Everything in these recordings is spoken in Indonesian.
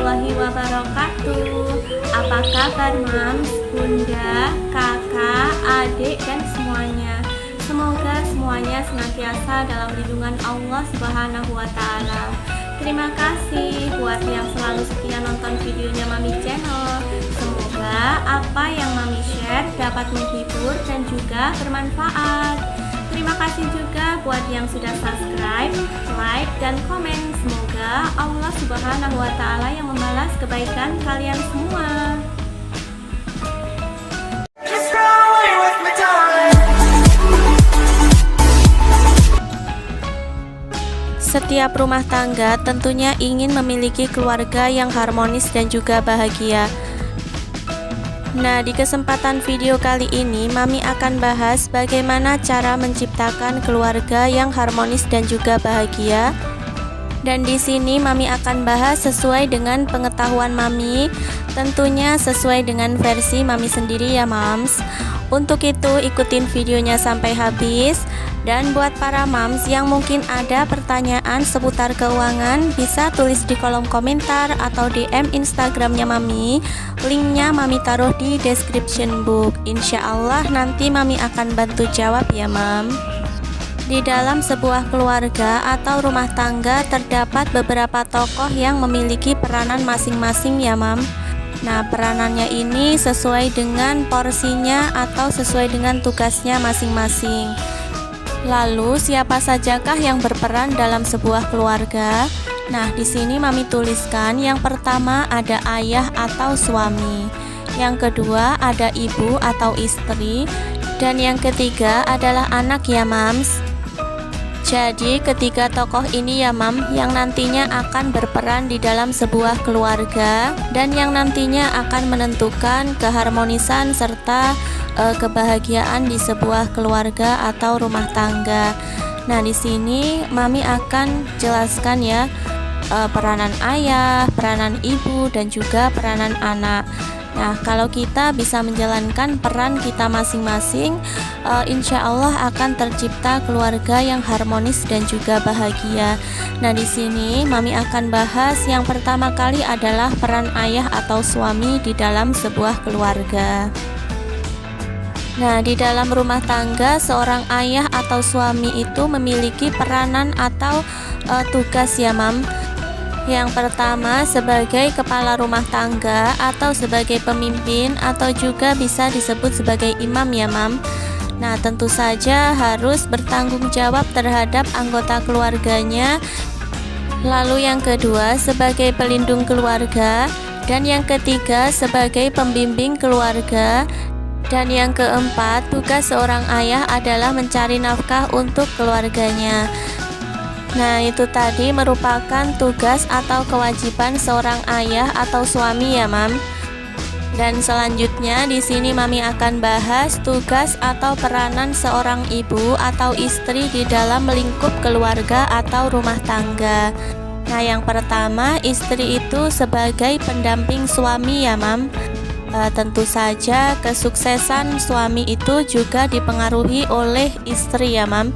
warahmatullahi wabarakatuh. Apa kabar Mams, Bunda, Kakak, adik, dan semuanya? Semoga semuanya senantiasa dalam lindungan Allah Subhanahu wa Ta'ala. Terima kasih buat yang selalu setia nonton videonya Mami Channel. Semoga apa yang Mami share dapat menghibur dan juga bermanfaat. Terima kasih juga buat yang sudah subscribe, like, dan komen. Semoga Allah Subhanahu wa Ta'ala yang membalas kebaikan kalian semua. Setiap rumah tangga tentunya ingin memiliki keluarga yang harmonis dan juga bahagia. Nah, di kesempatan video kali ini Mami akan bahas bagaimana cara menciptakan keluarga yang harmonis dan juga bahagia. Dan di sini Mami akan bahas sesuai dengan pengetahuan Mami, tentunya sesuai dengan versi Mami sendiri ya Mams. Untuk itu ikutin videonya sampai habis. Dan buat para Mams yang mungkin ada pertanyaan seputar keuangan, bisa tulis di kolom komentar atau DM Instagramnya Mami. Linknya Mami taruh di description box. Insya Allah nanti Mami akan bantu jawab ya Mam. Di dalam sebuah keluarga atau rumah tangga terdapat beberapa tokoh yang memiliki peranan masing-masing ya Mam. Nah, peranannya ini sesuai dengan porsinya atau sesuai dengan tugasnya masing-masing. Lalu, siapa sajakah yang berperan dalam sebuah keluarga? Nah, di sini Mami tuliskan yang pertama ada ayah atau suami, yang kedua ada ibu atau istri, dan yang ketiga adalah anak ya Mams. Jadi ketiga tokoh ini ya Mam yang nantinya akan berperan di dalam sebuah keluarga dan yang nantinya akan menentukan keharmonisan serta kebahagiaan di sebuah keluarga atau rumah tangga. Nah, di sini Mami akan jelaskan ya peranan ayah, peranan ibu, dan juga peranan anak. Nah, kalau kita bisa menjalankan peran kita masing-masing, insya Allah akan tercipta keluarga yang harmonis dan juga bahagia. Nah, di sini Mami akan bahas yang pertama kali adalah peran ayah atau suami di dalam sebuah keluarga. Nah, di dalam rumah tangga, seorang ayah atau suami itu memiliki peranan atau tugas ya Mam. Yang pertama sebagai kepala rumah tangga atau sebagai pemimpin atau juga bisa disebut sebagai imam ya Mam. Nah, tentu saja harus bertanggung jawab terhadap anggota keluarganya. Lalu yang kedua sebagai pelindung keluarga, dan yang ketiga sebagai pembimbing keluarga. Dan yang keempat, tugas seorang ayah adalah mencari nafkah untuk keluarganya. Nah, itu tadi merupakan tugas atau kewajiban seorang ayah atau suami ya Mam. Dan selanjutnya di sini Mami akan bahas tugas atau peranan seorang ibu atau istri di dalam lingkup keluarga atau rumah tangga. Nah, yang pertama istri itu sebagai pendamping suami ya Mam. Tentu saja kesuksesan suami itu juga dipengaruhi oleh istri ya Mam.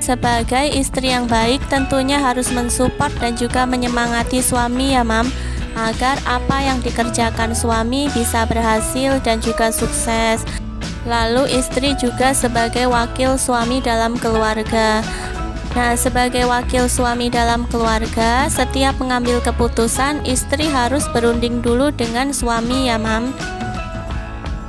Sebagai istri yang baik tentunya harus mensupport dan juga menyemangati suami ya Mam, agar apa yang dikerjakan suami bisa berhasil dan juga sukses. Lalu istri juga sebagai wakil suami dalam keluarga. Nah, sebagai wakil suami dalam keluarga, setiap mengambil keputusan, istri harus berunding dulu dengan suami ya Mam.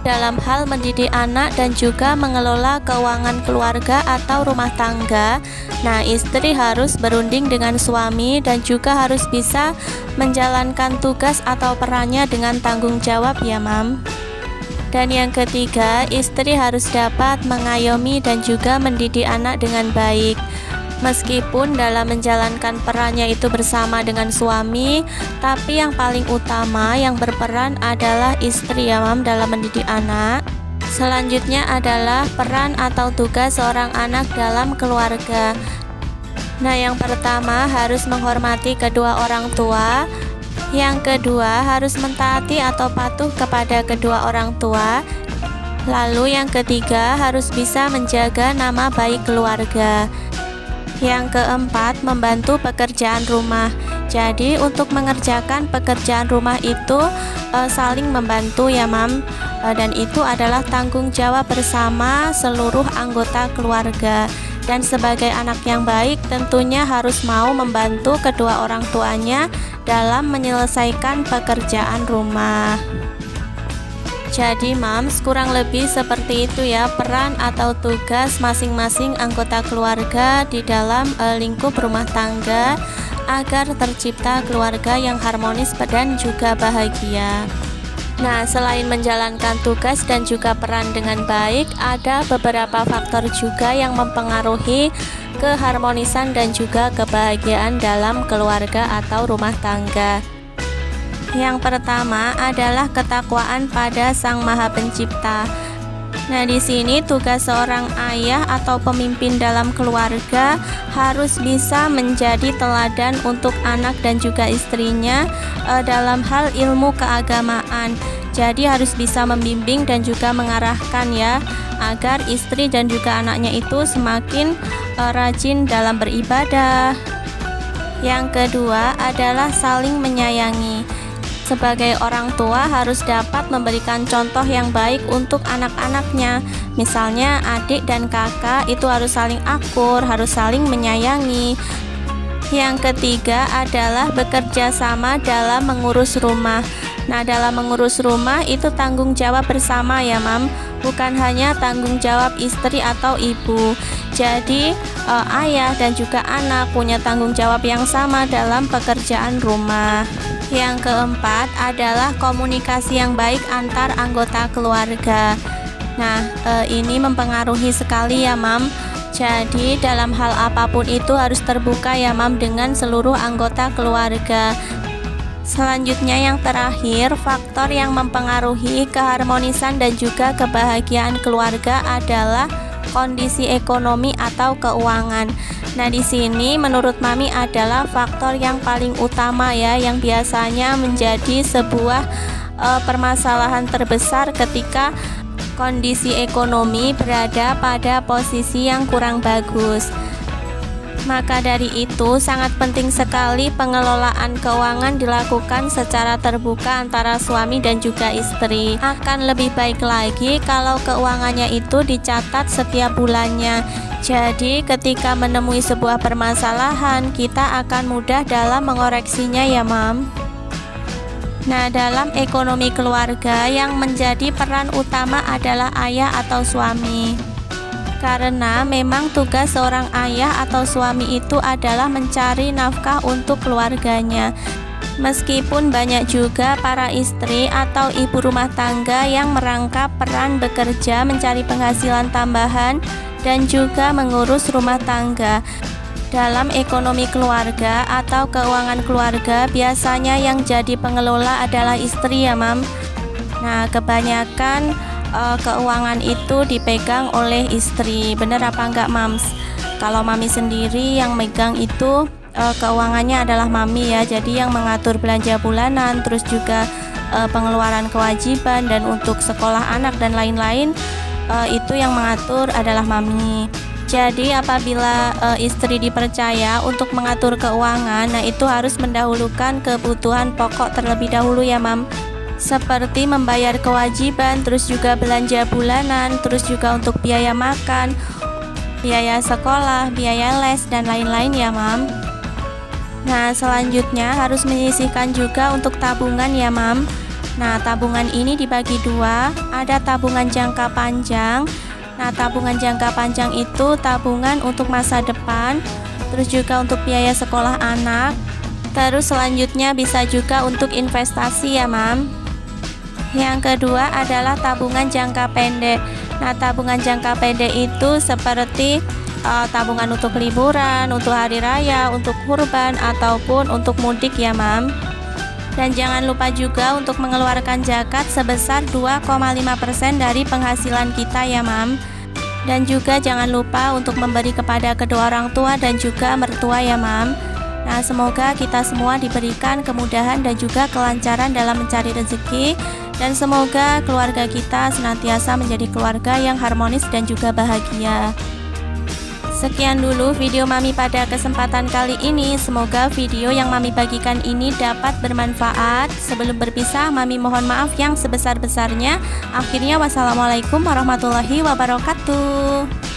Dalam hal mendidik anak dan juga mengelola keuangan keluarga atau rumah tangga, nah istri harus berunding dengan suami dan juga harus bisa menjalankan tugas atau perannya dengan tanggung jawab ya Mam. Dan yang ketiga, istri harus dapat mengayomi dan juga mendidik anak dengan baik. Meskipun dalam menjalankan perannya itu bersama dengan suami, tapi yang paling utama yang berperan adalah istri ya Mam dalam mendidik anak. Selanjutnya adalah peran atau tugas seorang anak dalam keluarga. Nah, yang pertama harus menghormati kedua orang tua. Yang kedua harus mentaati atau patuh kepada kedua orang tua. Lalu yang ketiga harus bisa menjaga nama baik keluarga. Yang keempat, membantu pekerjaan rumah. Jadi untuk mengerjakan pekerjaan rumah itu saling membantu ya Mam, dan itu adalah tanggung jawab bersama seluruh anggota keluarga. Dan sebagai anak yang baik tentunya harus mau membantu kedua orang tuanya dalam menyelesaikan pekerjaan rumah. Jadi Mams, kurang lebih seperti itu ya peran atau tugas masing-masing anggota keluarga di dalam lingkup rumah tangga agar tercipta keluarga yang harmonis dan juga bahagia. Nah, selain menjalankan tugas dan juga peran dengan baik, ada beberapa faktor juga yang mempengaruhi keharmonisan dan juga kebahagiaan dalam keluarga atau rumah tangga. Yang pertama adalah ketakwaan pada Sang Maha Pencipta. Nah, di sini tugas seorang ayah atau pemimpin dalam keluarga harus bisa menjadi teladan untuk anak dan juga istrinya dalam hal ilmu keagamaan. Jadi harus bisa membimbing dan juga mengarahkan ya, agar istri dan juga anaknya itu semakin rajin dalam beribadah. Yang kedua adalah saling menyayangi. Sebagai orang tua harus dapat memberikan contoh yang baik untuk anak-anaknya. Misalnya adik dan kakak itu harus saling akur, harus saling menyayangi. Yang ketiga adalah bekerja sama dalam mengurus rumah. Nah, dalam mengurus rumah itu tanggung jawab bersama ya Mam, bukan hanya tanggung jawab istri atau ibu. Jadi ayah dan juga anak punya tanggung jawab yang sama dalam pekerjaan rumah. Yang keempat adalah komunikasi yang baik antar anggota keluarga. Nah, ini mempengaruhi sekali ya Mam. Jadi dalam hal apapun itu harus terbuka ya Mam dengan seluruh anggota keluarga. Selanjutnya yang terakhir, faktor yang mempengaruhi keharmonisan dan juga kebahagiaan keluarga adalah kondisi ekonomi atau keuangan. Nah, di sini menurut Mami adalah faktor yang paling utama ya, yang biasanya menjadi sebuah permasalahan terbesar ketika kondisi ekonomi berada pada posisi yang kurang bagus. Maka dari itu sangat penting sekali pengelolaan keuangan dilakukan secara terbuka antara suami dan juga istri. Akan lebih baik lagi kalau keuangannya itu dicatat setiap bulannya. Jadi ketika menemui sebuah permasalahan, kita akan mudah dalam mengoreksinya ya Mam. Nah, dalam ekonomi keluarga yang menjadi peran utama adalah ayah atau suami. Karena memang tugas seorang ayah atau suami itu adalah mencari nafkah untuk keluarganya. Meskipun banyak juga para istri atau ibu rumah tangga yang merangkap peran bekerja mencari penghasilan tambahan dan juga mengurus rumah tangga. Dalam ekonomi keluarga atau keuangan keluarga, biasanya yang jadi pengelola adalah istri ya Mam. Nah, kebanyakan keuangan itu dipegang oleh istri. Bener apa enggak Mams? Kalau Mami sendiri yang megang itu keuangannya adalah Mami ya. Jadi yang mengatur belanja bulanan, terus juga pengeluaran kewajiban dan untuk sekolah anak dan lain-lain, itu yang mengatur adalah Mami. Jadi apabila istri dipercaya untuk mengatur keuangan, nah itu harus mendahulukan kebutuhan pokok terlebih dahulu ya Mam. Seperti membayar kewajiban, terus juga belanja bulanan, terus juga untuk biaya makan, biaya sekolah, biaya les, dan lain-lain ya Mam. Nah, selanjutnya harus menyisihkan juga untuk tabungan ya Mam. Nah, tabungan ini dibagi dua, ada tabungan jangka panjang. Nah, tabungan jangka panjang itu tabungan untuk masa depan, terus juga untuk biaya sekolah anak. Terus selanjutnya bisa juga untuk investasi ya Mam. Yang kedua adalah tabungan jangka pendek. Nah, tabungan jangka pendek itu seperti tabungan untuk liburan, untuk hari raya, untuk kurban, ataupun untuk mudik ya Mam. Dan jangan lupa juga untuk mengeluarkan zakat sebesar 2,5% dari penghasilan kita ya Mam. Dan juga jangan lupa untuk memberi kepada kedua orang tua dan juga mertua ya Mam. Nah, semoga kita semua diberikan kemudahan dan juga kelancaran dalam mencari rezeki. Dan semoga keluarga kita senantiasa menjadi keluarga yang harmonis dan juga bahagia. Sekian dulu video Mami pada kesempatan kali ini. Semoga video yang Mami bagikan ini dapat bermanfaat. Sebelum berpisah, Mami mohon maaf yang sebesar-besarnya. Akhirnya wassalamualaikum warahmatullahi wabarakatuh.